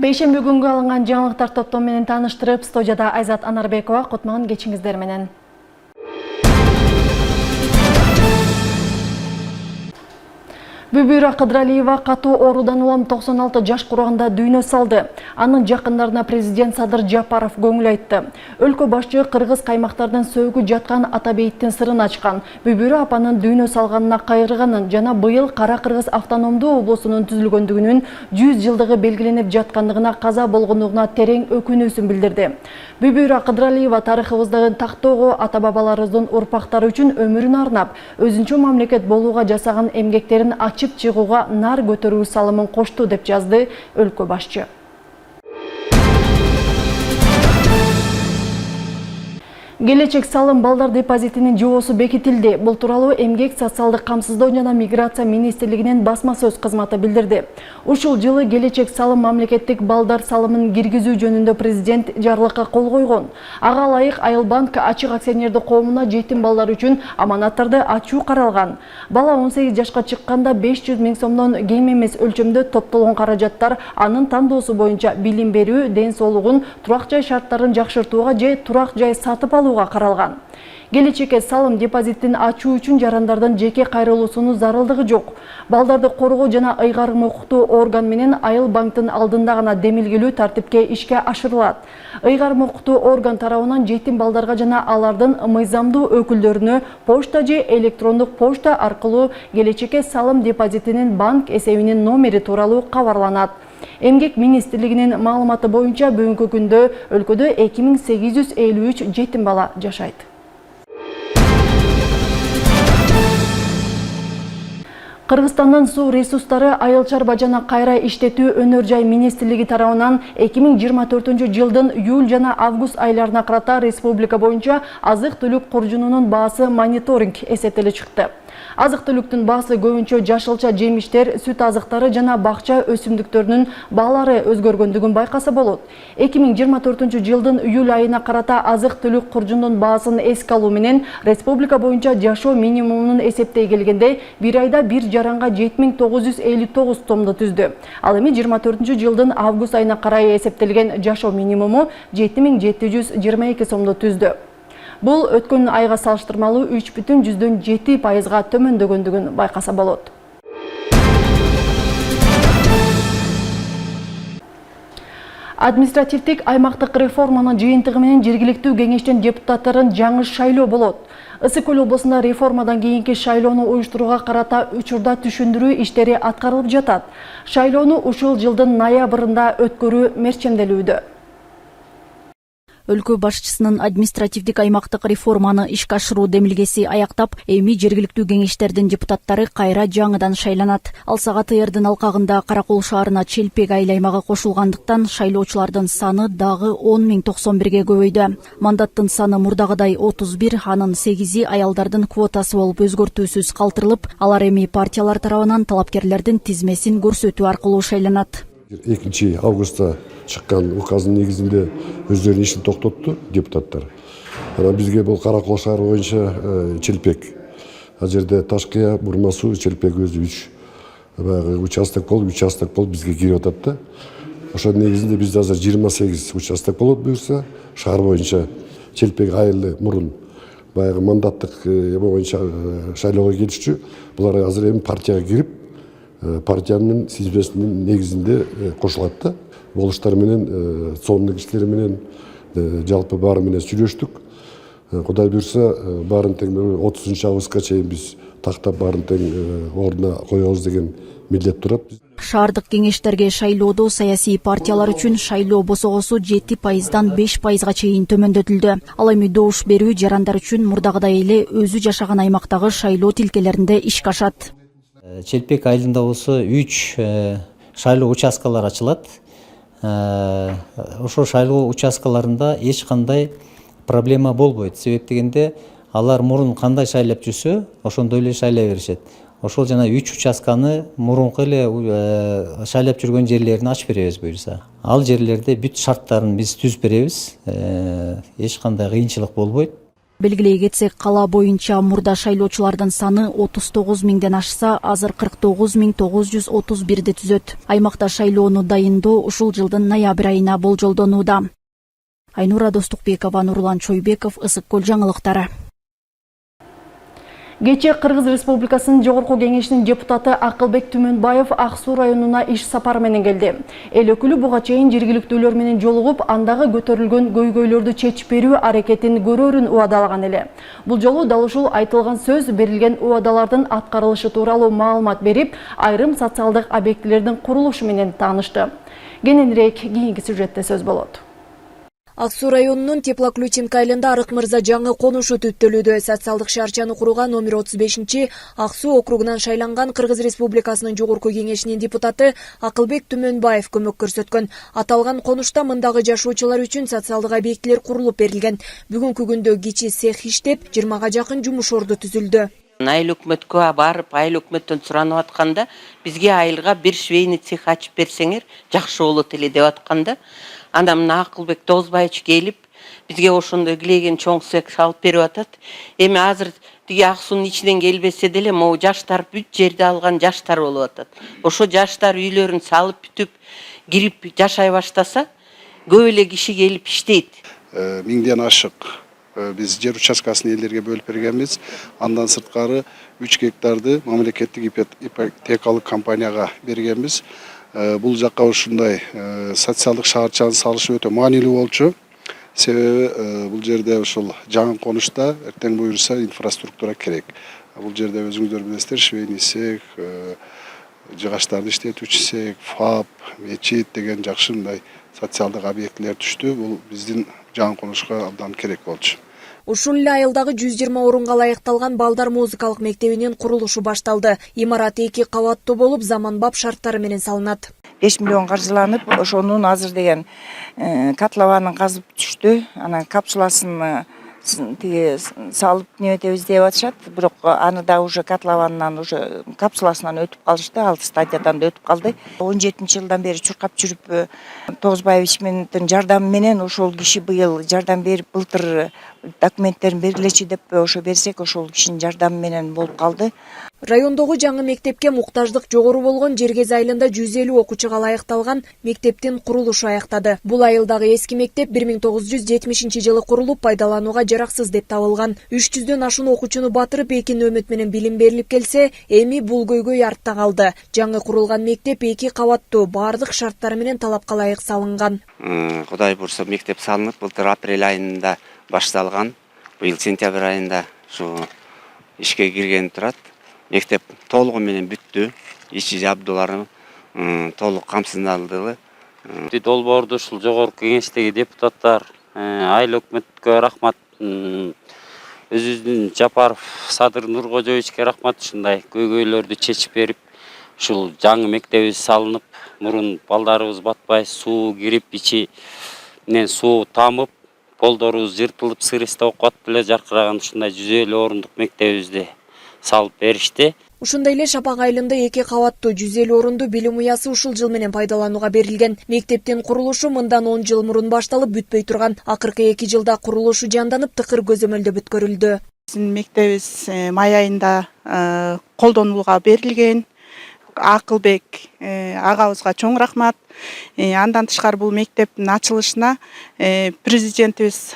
Бейшемби күнгө алынган жаңылыктар топтому менен тааныштырып, студияда Айзат Анарбекова, кутман кечиңиздер менен. Бүбүра Кыдралиева катуу оорудан улам 96 жаш курагында дүйнө салды. Анын жакындарына президент Садыр Жапаров көңүл айтты. Өлкө башчы кыргыз каймактардан сөөгү жаткан Атабейиттин сырын ачкан. Бүбүра апанын дүйнө салганына кайрыганын жана быйыл Кара Кыргыз автономдуу облусунун түзүлгөндүгүнүн 100 жылдыгы белгиленип жаткандыгына, каза болгондугуна терең өкүнүүсүн билдирди. Бүбүра Кыдралиева тарыхыбыздагы тактоого ата-бабаларыбыздын урпактары үчүн өмүрүн арнап, өзүнчө мамлекет болууга жасаган эмгектерин ачып чыгууга нар көтөрүү салымын кошту деп жазды өлкө башчы. Келечек салым балдар депозитинин жоосу бекитилди. Бул тууралуу Эмгек, социалдык камсыздоо жана миграция министрлигинин басма сөз кызматы билдирди. Ушул жылы келечек салым мамлекеттик балдар салымын киргизүү жөнүндө президент жарлыкка кол койгон. Ага ылайык Айылбанк ачык акционердик коомуна жетим балдар үчүн аманаттарды ачуу каралган. Бала 18 жашка чыкканда 500 000 сомдон кем эмес өлчөмдө топтолгон каражаттар анын тандоосу боюнча билим берүү, ден соолугун, турак жай шарттарын жакшыртууга же турак жай сатып алууга каралган. Келечекке салым депозитин ачуу үчүн жарандардын жеке кайрылуусунун зарылдыгы жок. Балдарды коргоо жана ыйгарым укуктуу орган менен Айылбанктын алдында гана демилгелүү тартипке ишке ашырылат. Ыйгарым укуктуу орган тарабынан жетим балдарга жана алардын мыйзамдуу өкүлдөрүнө почта же электрондук почта аркылуу келечекке салым депозитинин банк эсебинин номери тууралуу кабарланат. Эмгек министрлигинин маалыматы боюнча бүгүнкү күндө өлкөдө 2853 жетим бала жашайт. Кыргызстандын суу ресурстары, айыл чарба жана кайра иштетүү өнөр жай министрлиги тарабынан 2024 жылдын июль жана август айларына карата республика боюнча азык-түлүк куржунунун баасы мониторинг эсептеле чыкты. Азык-түлүктүн баасы көбүнчө жашылча жемиштер, сүт азыктары жана бакча өсүмдүктөрүнүн баалары өзгөргөндүгүн байкаса болот. 2024 жылдын июль айына карата азык-түлүк куржунунун баасын эске алуу менен республика боюнча жашоо минимумунун эсептей келгенде бир айда бир жаранга 7959 сомду түздү. Ал эми 24 жылдын август айына карай эсептелген жашоо минимуму 7722 сомду түздү. Бул өткөн айга салыштырмалуу 3,7% төмөндөгөндүгүн байкаса болот. Административдик аймактык реформанын жыйынтыгы менен жергиликтүү кеңештин депутаттарын жаңы шайлоо болот. Ысык Көл облусунда реформадан кийинки шайлоону уюштурууга карата учурда түшүндүрүү иштери аткарылып жатат. Шайлоону ушул жылдын ноябрында өткөрүү мерчемделүүдө. Өлкө башчысынын административдик аймактык реформаны ишке ашыруу демилгеси аяктап, эми жергиликтүү кеңештердин депутаттары кайра жаңыдан шайланат. Ал сагат ырдын алкагында Каракол шаарына Челпек айыл аймагы кошулгандыктан шайлоочулардын саны дагы 10.091ге көбөйдү. Мандаттын саны мурдагыдай 31, анын 8 аялдардын квотасы болуп өзгөртүүсүз калтырылып, алар эми партиялар тарабынан талапкерлердин тизмесин көрсөтүү аркылуу шайланат. 2 августта чыккан указдын негизинде өздөрүнүн ишин токтотту депутаттар. Анан бизге бул Каракол шаары боюнча Челпек. Ал жерде Ташкыя, Бурмасуу, Челпек өзү 3 участок болуп бизге кирип атат да. Ошол негизинде бизде азыр 28 участок болот буюрса, шаар боюнча Челпек айылы мурун баягы мандаттык боюнча шайлоого келишчү. Булар азыр эми партияга кирип, партиянын сизбесинин негизинде кошулат да. Болуштар менен, сонун кишилер менен, жалпы баары менен сүйлөштүк. Кудай буйрса, баарын тең 30 августка чейин биз тактап баарын тең ордуна коебуз деген милдет турат. Шаардык кеңештерге шайлоодо саясий партиялар үчүн шайлоо босогосу 7%дан 5%га чейин төмөндөтүлдү. Ал эми добуш берүү жарандар үчүн мурдагыдай эле өзү жашаган аймактагы шайлоо тилкелеринде ишке ашат. Челпек айылында болсо 3 шайлоо участкалары ачылат. Ошол шайлоо участкаларында эч кандай проблема болбойт. Себеп дегенде алар мурун кандай шайлап жүрсө, ошондой эле шайлай беришет. Ошол жана 3 участканы мурунку эле шайлап жүргөн жерлерин ачып беребиз буюрса. Ал жерлерде бүт шарттарын биз түзүп беребиз. Эч кандай кыйынчылык болбойт. Белгилей кетсек, кала боюнча мурда шайлоочулардын саны 39 миңден ашса, азыр 49.931 түзөт. Аймакта шайлоону дайындоо ушул жылдын ноябрь айына болжолдонууда. Айнура Достукбекова, Нурлан Чойбеков, Ысык Көл жаңылыктары. Кече Кыргыз Республикасынын Жогорку Кеңешинин депутаты Акылбек Түмөнбаев Ак Суу районуна иш сапары менен келди. Эл өкүлү буга чейин жергиликтүүлөр менен жолугуп, андагы көтөрүлгөн көйгөйлөрдү чечип берүү аракетин көрөрүн убадалаган эле. Бул жолу дал ушул айтылган сөз берилген убадалардын аткарылышы тууралуу маалымат берип, айрым социалдык объектилердин курулушу менен таанышты. Кененирээк кийинки сюжетте сөз болот. Ак Суу районунун Теплоключенко айылында Арык мырза жаңы конушу түттөлүүдө. Социалдык шаарчаны курууга номер 35 Ак Суу округунан шайланган Кыргыз Республикасынын Жогорку Кеңешинин депутаты Акылбек Түмөнбаев көмөк көрсөткөн. Аталган конушта мындагы жашоочулар үчүн социалдык объектилер курулуп берилген. Бүгүнкү күндө кичи цех иштеп, 20га жакын жумуш орду түзүлдү. Айыл өкмөткө барып, айыл өкмөттөн суранып атканда, бизге айылга бир швейный цех ачып берсеңер, жакшы болот эле деп атканда, анда мына Акылбек Тоозбаевич келип, бизге ошондой килеген чоң цех салып берип атат. Эми азыр тиги Ак Суунун ичинен келбесе деле, могу жаштар бүт жерди алган жаштар болуп атат. Ошо жаштар үйлөрүн салып бүтүп, кирип жашай баштаса, көп эле киши келип иштейт. Миңден ашык биз жер участкасын элдерге бөлүп бергенбиз. Андан сырткары 3 гектарды мамлекеттик ипотекалык компанияга бергенбиз. Бул жакка ушундай социалдык шаарчаны салышы өтө маанилүү болчу. Себеби бул жерде ушул жаңы конушта эртең буюрса инфраструктура керек. Бул жерде өзүңүздөр билесиздер, швейный цех, жыгачтарды иштетүүчү цех, ФАП, мечит деген жакшы мындай социалдык объектилер түштү. Бул биздин жаңы конушка абдан керек болчу. Ушул эле айылдагы 120 орунга ылайыкталган балдар музыкалык мектебинин курулушу башталды. Имарат 2 кабаттуу болуп, заманбап шарттары менен салынат. 5 миллион каржыланып, ошонун азыр деген котлованын казып түштү. Анан капсуласын тиги салып неметебиз деп атышат. Бирок аны да уже котлованынан уже капсуласынан өтүп калышты, ал стадиядан да өтүп калды. 17-жылдан бери чуркап жүрүп, Тоозбаевич менен жардамы менен ошол киши быйыл жардам берип, былтыр документтерин бергилечи деп ошо берсек, ошол кишинин жардамы менен болуп калды. Райондогу жаңы мектепке муктаждык жогору болгон Жергез айылында 150 окуучуга ылайыкталган мектептин курулушу аяктады. Бул айылдагы эски мектеп 1970-жылы курулуп, пайдаланууга жараксыз деп табылган. 300дөн ашуун окуучуну батырып, 2 нөмөт менен билим берилип келсе, эми бул көйгөй артта калды. Жаңы курулган мектеп 2 кабаттуу, бардык шарттары менен талапка ылайык салынган. Кудай бурса мектеп салынып, былтыр апрель айында башталган. Быйыл сентябрь айында ушу ишке кирген турат. Мектеп толугу менен бүттү. Ичи жабдуулары толук камсыздалды. Долбоорду ушул Жогорку Кеңештеги депутаттар, айыл өкмөткө рахмат, өзүбүздүн Жапаров Садыр Нуркожоевичке рахмат, ушундай көйгөйлөрдү чечип берип, ушул жаңы мектебибиз салынып, мурун балдарыбыз батпай, суу кирип, ичи менен суу тамып, полдорубуз жыртылып, сырыста окуп эле жаркыраган ушундай 150 орундук мектебибизди салып беришти. Ушундай эле Шапак айылында 2 кабаттуу 150 орунду билим уясы ушул жыл менен пайдаланууга берилген. Мектептин курулушу мындан 10 жыл мурун башталып бүтпөй турган. Акыркы 2 жылда курулушу жанданып, тыкыр көзөмөлдө бүткөрүлдү. Биздин мектебибиз май айында колдонууга берилген. Акылбек агабызга чоң рахмат. Андан тышкары бул мектептин ачылышына президентибиз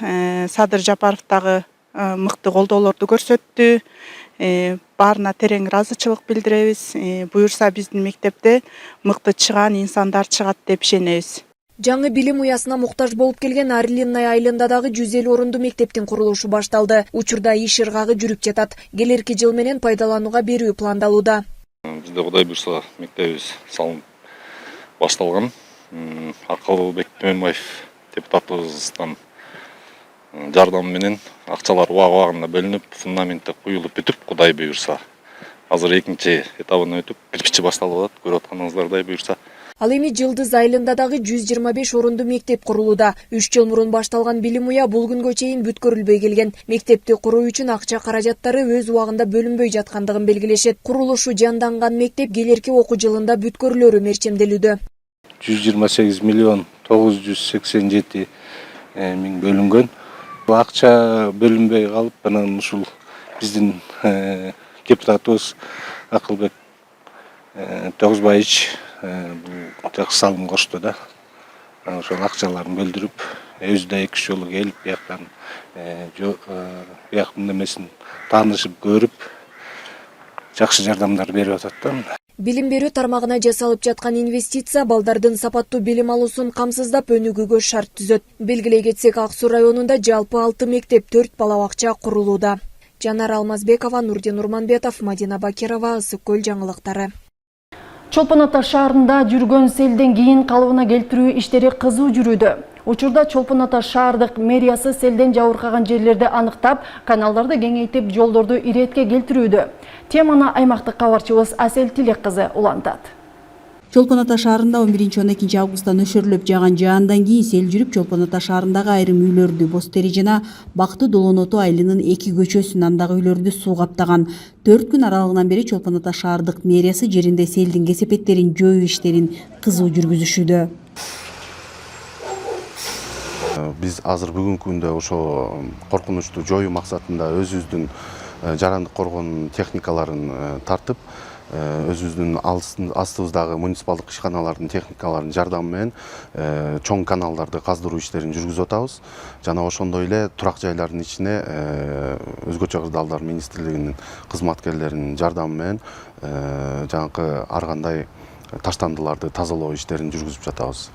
Садыр Жапаров дагы мыкты колдоолорду көрсөттү. Баарына терең ыраазычылык билдиребиз. Буюрса биздин мектепте мыкты чыган инсандар чыгат деп ишенебиз. Жаңы билим уясына муктаж болуп келген Арилинная айылында дагы 150 орунду мектептин курулушу башталды. Учурда иш ыргагы жүрүп жатат. Келерки жыл менен пайдаланууга берүү пландалууда. Бизде Кудай буйрса мектебибиз салынып башталган. Акылбек Түмөнбаев депутатыбыздан жардамы менен акчалар убагында бөлүнүп, фундаменти куюлуп бүтүп, Кудай буйрса азыр экинчи этабына өтүп, кирпичи башталып атат, көрүп атканыңыздардай буйрса. Ал эми Жылдыз айылында дагы 125 орунду мектеп курулууда. 3 жыл мурун башталган билим уя бул күнгө чейин бүткөрүлбөй келген. Мектепти куруу үчүн акча каражаттары өз убагында бөлүнбөй жаткандыгын белгилешет. Курулушу жанданган мектеп келерки окуу жылында бүткөрүлөрү мерчемделүүдө. 128 миллион 987 миң бөлүнгөн. Акча бөлүнбөй калып, анан ушул биздин депутатыбыз Акылбек Тогузбаевич бул жакшы салым кошту да. Ошол акчаларын бөлдүрүп, өзү да 2-3 жолу келип, бияктан бияктын немесин таанышып көрүп, жакшы жардамдар берип атат да. Билим берүү тармагына жасалып жаткан инвестиция балдардын сапаттуу билим алуусун камсыздап өнүгүүгө шарт түзөт. Белгилей кетсек, Ак Суу районунда жалпы 6 мектеп, 4 бала бакча курулууда. Жанар Алмазбекова, Нурдин Урманбетов, Мадина Бакирова, Ысык Көл жаңылыктары. Чолпон Ата шаарында жүргөн селден кийин калыбына келтирүү иштери кызуу жүрүүдө. Учурда Чолпон Ата шаардык мэриясы селден жабыркаган жерлерди аныктап, каналдарды кеңейтип, жолдорду иретке келтирүүдө. Теманы аймактык кабарчыбыз Асел Тилек кызы улантат. Чолпон Ата шаарында 11-12 августта нөшөрлөп жааган жаандан кийин сел жүрүп, Чолпон Ата шаарындагы айрым үйлөрдү, Бостери жана Бакты Долоноту айылынын 2 көчөсүн, андагы үйлөрдү суу каптаган. 4 күн аралыгынан бери Чолпон Ата шаардык мэриясы жеринде селдин кесепеттерин жоюу иштерин кызуу жүргүзүшүүдө. Биз азыр бүгүнкү күндө ошо коркунучту жоюу максатында өзүбүздүн жарандык коргоонун техникаларын тартып, өзүбүздүн астыбыздагы муниципалдык ишканалардын техникаларынын жардамы менен чоң каналдарды каздыруу иштерин жүргүзүп атабыз. Жана ошондой эле турак жайлардын ичине өзгөчө кырдаалдар министрлигинин кызматкерлеринин жардамы менен жанакы ар кандай таштандыларды тазалоо иштерин жүргүзүп жатабыз.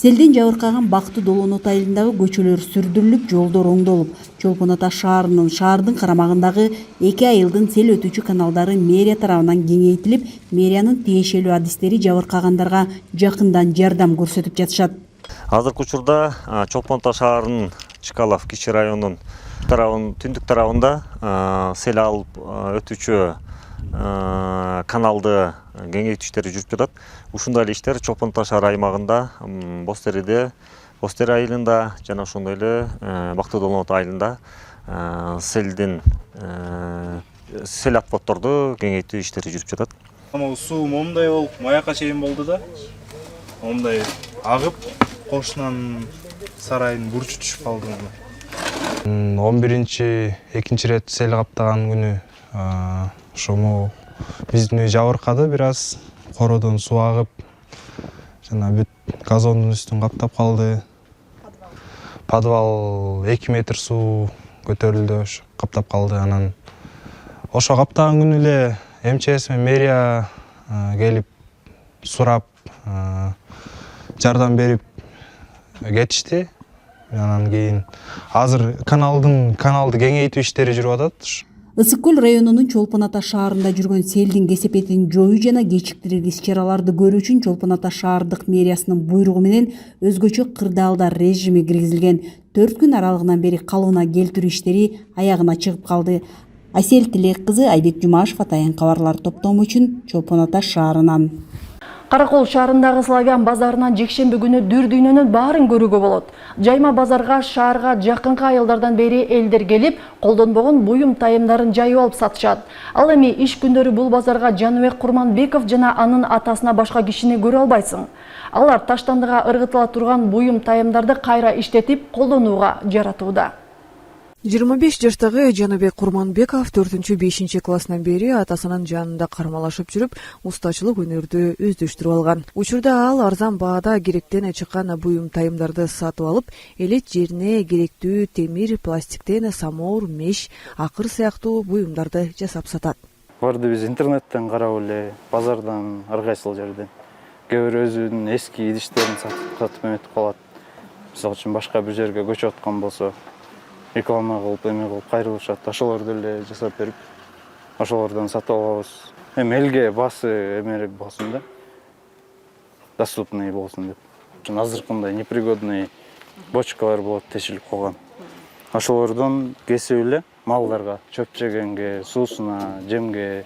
Селден жабыркаган Бакты Долонот айылындагы көчөлөр сүрдүрүлүп, жолдор оңдолуп, Чолпон Ата шаардын карамагындагы 2 айылдын сел өтүүчү каналдары мэрия тарабынан кеңейтилип, мэриянын тиешелүү адистери жабыркагандарга жакындан жардам көрсөтүп жатышат. Азыркы учурда Чолпон Ата шаарынын Чкалов кичи районунун түндүк тарабында сел алып өтүүчү каналды кеңейтүү иштери жүрүп жатат. Ушундай эле иштер Чолпон Ата шаар аймагында, Бостери айылында жана ошондой эле Бакты Долонот айылында сел отводдорду кеңейтүү иштери жүрүп жатат. Суу момундай болуп, маяка чейин болду да. Момундай агып, кошунан сарайдын бурчу түшүп калды. 11-2 рет сел каптаган күнү ошому биздин үй жабыркады бир аз, кородон суу агып, жана бүт газондун үстүн каптап калды. Подвал 2 метр суу көтөрүлдү, каптап калды. Анан ошо каптаган күнү эле МЧС менен мэрия келип сурап, жардам берип кетишти. Анан кийин азыр каналды кеңейтүү иштери жүрүп атат. Ысык Көл районунун Чолпон Ата шаарында жүргөн селдин кесепетин жоюу жана кечиктирүү иш-чараларды көрүү үчүн Чолпон Ата шаардык мэриясынын буйругу менен өзгөчө кырдаалдар режими киргизилген. 4 күн аралыгынан бери калыбына келтирүү иштери аягына чыгып калды. Асел Тилек кызы, Айбек Жумашев, Атайын кабарлар топтому үчүн Чолпон Ата шаарынан. Каракол шаарындагы Славян базарынан жекшемби күнү дүр дүйнөнүн баарын көрүүгө болот. Жайма базарга шаарга жакынкы айылдардан бери элдер келип, колдонбогон буюм тайымдарын жайып алып сатышат. Ал эми иш күндөрү бул базарга Жаныбек Курманбеков жана анын атасына башка кишини көрө албайсың. Алар таштандыга ыргытыла турган буюм тайымдарды кайра иштетип колдонууга жаратууда. 25 жаштагы Жаныбек Курманбеков 4-5 классынан бери атасынын жанында кармалашып жүрүп, устачылык өнөрдү өздөштүрүп алган. Учурда ал арзан баада керектен чыккан буюм тайымдарды сатып алып, элет жерине керектүү темир, пластиктен самор, меш, акыр сыяктуу буюмдарды жасап сатат. Барды биз интернеттен карап эле, базардан, ар кайсыл жерден. Кээ бир өзүнүн эски идиштерин сатып эметип калат. Мисалы үчүн башка бир жерге көчүп аткан болсо, реклама кылып, эме кылып кайрылышат. Ошолорду эле жасап берип, ошолордон сатып алабыз. Эми элге баасы эмерээк болсун да, доступный болсун деп. Азыркындай непригодный бочкалар болот, тешилип калган. Ошолордон кесип эле малдарга, чөп жегенге, суусуна, жемге.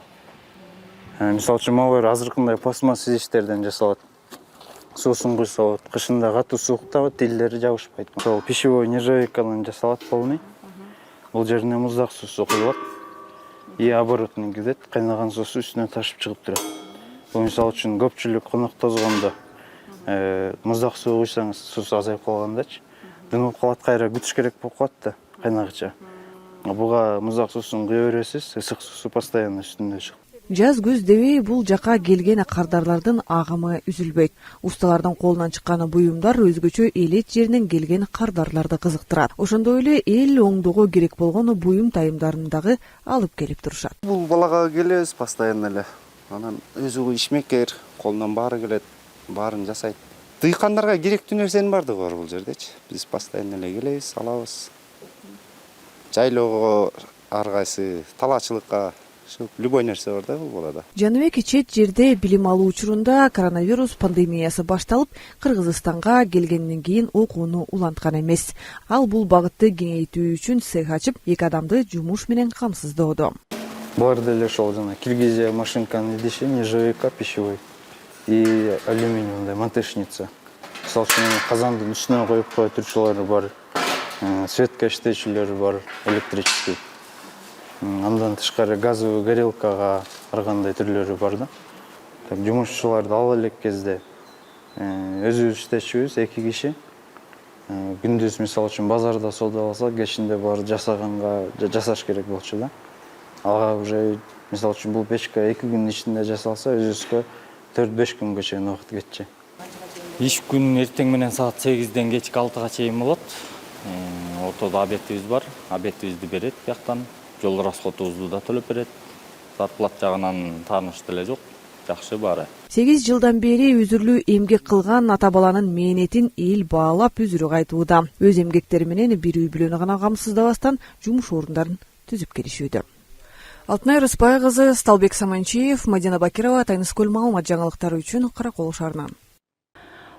Мисалы үчүн малдар азыркындай пластмасс идиштерден жасалат. Суусун куйса болот, кышында катуу суукта тилдери жабышпайт. Ошол пищевой нержавейкадан жасалат полный. Бул жерине муздак суусу куюлат. И оборотный кидет, кайнаган суусу үстүнө ташып чыгып турат. Бул мисалы үчүн көпчүлүк конок тозгондо муздак суу куйсаңыз суусу азайып калгандачы, дымып калат, кайра күтүш керек болуп калат да. кайнагыча. Буга музак суусун куя бересиз, ысык суусу постоянно үстүндө чыгат. Жаз көз дебей бул жака келген кардарлардын агымы үзүлбөйт. Усталардын колунан чыккан буюмдар өзгөчө элет жеринен келген кардарларды кызыктырат. Ошондой эле эл оңдоого керек болгон буюм тайымдарын дагы алып келип турушат. Бул балага келебиз постоянно эле. Анан өзү ишмекер, колунан баары келет, баарын жасайт. Дыйкандарга керектүү нерсенин баардыгы бар бул жердечи. Биз постоянно эле келебиз, алабыз. Жайлоого ар кайсы талаачылыкка любой нерсе бар да бул балада. Жаныбек чет жерде билим алуу учурунда коронавирус пандемиясы башталып, Кыргызстанга келгенден кийин окууну уланткан эмес. Ал бул багытты кеңейтүү үчүн цех ачып, 2 адамды жумуш менен камсыздоодо. Бар деле ошол жана киргизия машинканын идиши, нержавейка пищевой и алюминиевая монтажница. Мисалы үчүн казандын үстүнө коюп кое турчулары бар, светка иштечүлөрү бар, электрический. Андан тышкары газовый горелкага ар кандай түрлөрү бар да. Так жумушчуларды ала элек кезде өзүбүз иштечүбүз 2 киши. Күндүз мисалы үчүн базарда соода алса, кечинде бар жасаганга жасаш керек болчу да. Ага уже мисалы үчүн бул печка 2 күндүн ичинде жасалса, өзүбүзгө 4-5 күнгө чейин убакыт кетчү. Иш күн эртең менен саат 8ден кечки 6га чейин болот. Ортодо обедибиз бар, обедибизди берет бияктан. Жол расходубузду да төлөп берет. Зарплат жагынан тааныш деле жок. Жакшы баары. 8 жылдан бери үзүрлүү эмгек кылган ата баланын мээнетин эл баалап үзүрү кайтууда. Өз эмгектери менен бир үй бүлөнү гана камсыздабастан жумуш орундарын түзүп келишүүдө. Алтынай Рыспай кызы, Сталбек Саманчиев, Мадина Бакирова, Тайныскөл маалымат жаңылыктары үчүн Каракол шаарынан.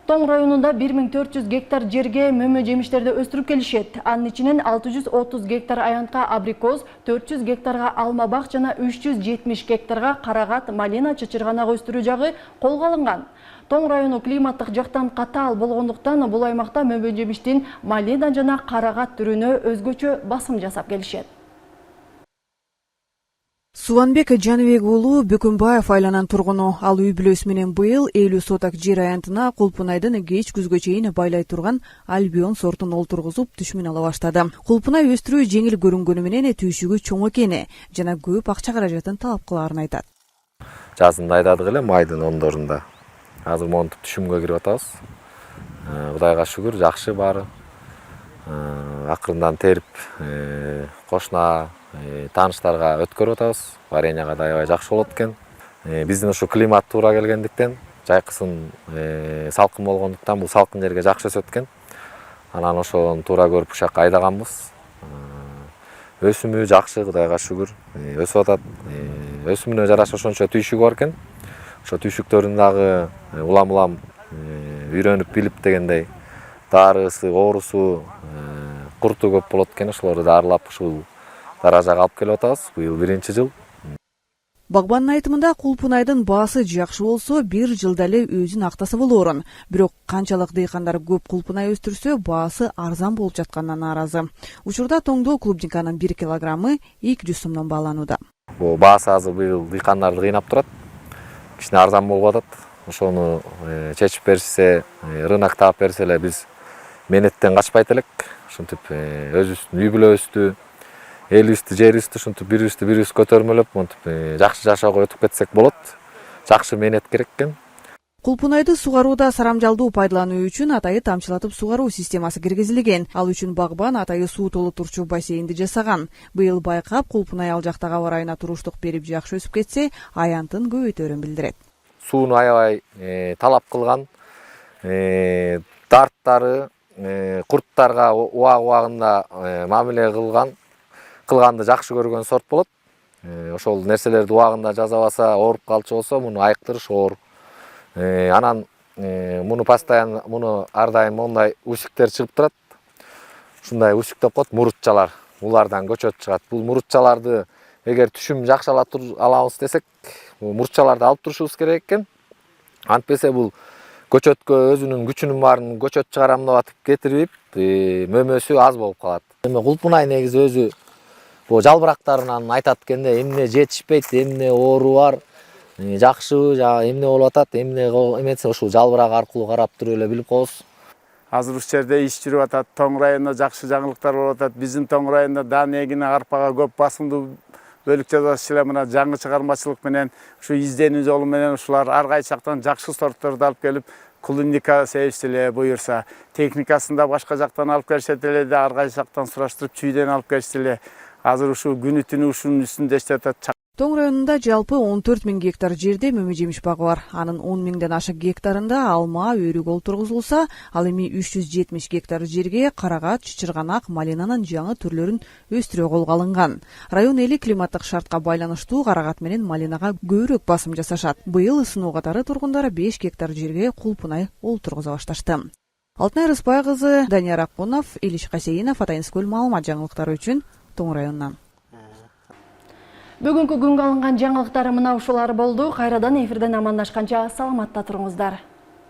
Тоң районунда 1400 гектар жерге мөмө жемиштерди өстүрүп келишет. Анын ичинен 630 гектар аянтка абрикоз, 400 гектарга алма бак жана 370 гектарга карагат, малина, чычырганак өстүрүү жагы колго алынган. Тоң району климаттык жактан катаал болгондуктан бул аймакта мөмө жемиштин малина жана карагат түрүнө өзгөчө басым жасап келишет. Субанбек Жаныбек уулу Бөкөнбаев айланан тургуну. Ал үй бүлөсү менен быйыл 50 соток жер аянтына Кулпунайдын кеч күзгө чейин байлай турган альбион сортун олтургузуп түшмүн ала баштады. Кулпунай өстүрүү жеңил көрүнгөнү менен түйшүгү чоң экени жана көп акча каражатын талап кылаарын айтат. Жазында айдадык эле майдын ондорунда. Азыр монтуп түшүмгө кирип атабыз. Кудайга шүгүр, жакшы баары. Акырындан терип кошуна тааныштарга өткөрүп атабыз. Вареньяга да аябай жакшы болот экен. Биздин ушу климат туура келгендиктен, жайкысын салкын болгондуктан бул салкын жерге жакшы өсөт экен. Анан ошону туура көрүп ушакка айдаганбыз. Өсүмү жакшы, Кудайга шүгүр, өсүп атат. Өсүмүнө жараша ошончо түйшүгү бар экен. Ошо түйшүктөрүн дагы улам-улам үйрөнүп билип дегендей, дарысы, оорусу, курту көп болот экен. Ошолорду дарылап ушул даражага алып келип атабыз. Быйыл 1-чи жыл. Багбандын айтымында Кулпунайдын баасы жакшы болсо, 1 жылда эле өзүн актаса болоорун. Бирок канчалык дыйкандар көп кулпунай өстүрсө, баасы арзан болуп жатканынан нааразы. Учурда тоңдо клубниканын 1 килограммы 200 сомдон бааланууда. Бул баасы азыр быйыл дыйкандарды кыйнап турат. Кичине арзан болуп атат. Ошону чечип беришсе, рынок таап берсе эле биз менеттен качпайт элек. Ушинтип өзүбүздүн үй бүлөбүздү, элибизди, жерибизди ушинтип бирибиз көтөрмөлөп, монтип жакшы жашоого өтүп кетсек болот. Жакшы менет керек экен. Кулпунайды сугарууда сарамжалдуу пайдалануу үчүн атайы тамчылатып сугаруу системасы киргизилген. Ал үчүн багбан атайы суу толтурчу бассейнди жасаган. Быйыл байкап, Кулпунай ал жактагы аба райына туруштук берип жакшы өсүп кетсе, аянтын көбөйтөөрүн билдирет. Сууну аябай талап кылган, дарттары, курттарга убагында мамиле кылганды жакшы көргөн сорт болот. Ошол нерселерди убагында жасабаса, ооруп калчу болсо, муну айыктырыш оор. Анан муну постоянно, муну ар дайым мондай усиктер чыгып турат. Ушундай усик деп коет, мурутчалар. Улардан көчөт чыгат. Бул мурутчаларды эгер түшүм жакшы алабыз десек, мурутчаларды алып турушубуз керек экен. Антпесе бул көчөткө өзүнүн күчүнүн баарын көчөт чыгарам деп атып кетирип, мөмөсү аз болуп калат. Эми Кулпунай негизи өзү бул жалбырактарынан айтат экенде, эмне жетишпейт, эмне оору бар, жакшыбы, эмне болуп атат, эмне эмесе ушул жалбырак аркылуу карап туруп эле билип коебуз. азыр ушул жерде иш жүрүп атат. Тоң районунда жакшы жаңылыктар болуп атат. Биздин Тоң районунда дан эгине арпага көп басымдуу бөлүк жасаш эле мына жаңы чыгармачылык менен ушу изденүү жолу менен ушулар ар кайсы жактан жакшы сортторду алып келип клубника себишти эле буюрса, техникасын да башка жактан алып келишет эле да ар кайсы жактан сураштырып чүйдөн алып келишти эле. Азыр ушул күнү түнү ушунун үстүндө иштеп атат. Тоң районунда жалпы 14 000 гектар жерде мөмө жемиш багы бар. Анын 10 000ден ашык гектарында алма, өрүк олтургузулса, ал эми 370 гектар жерге карагат, чычырганак, малинанын жаңы түрлөрүн өстүрүү колго алынган. Район эли климаттык шартка байланыштуу карагат менен малинага көбүрөөк басым жасашат. Быйыл ысынуу катары тургундар 5 гектар жерге кулпунай олтургуза башташты. Алтынай Рыспай кызы, Данияр Акунов, Илиш Касейинов, Атайынс көл маалымат жаңылыктары үчүн Тоң районунан. Бүгүнкү күнгө алынган жаңылыктар мына ушулар болду. Кайрадан эфирден амандашканча саламатта туруңуздар.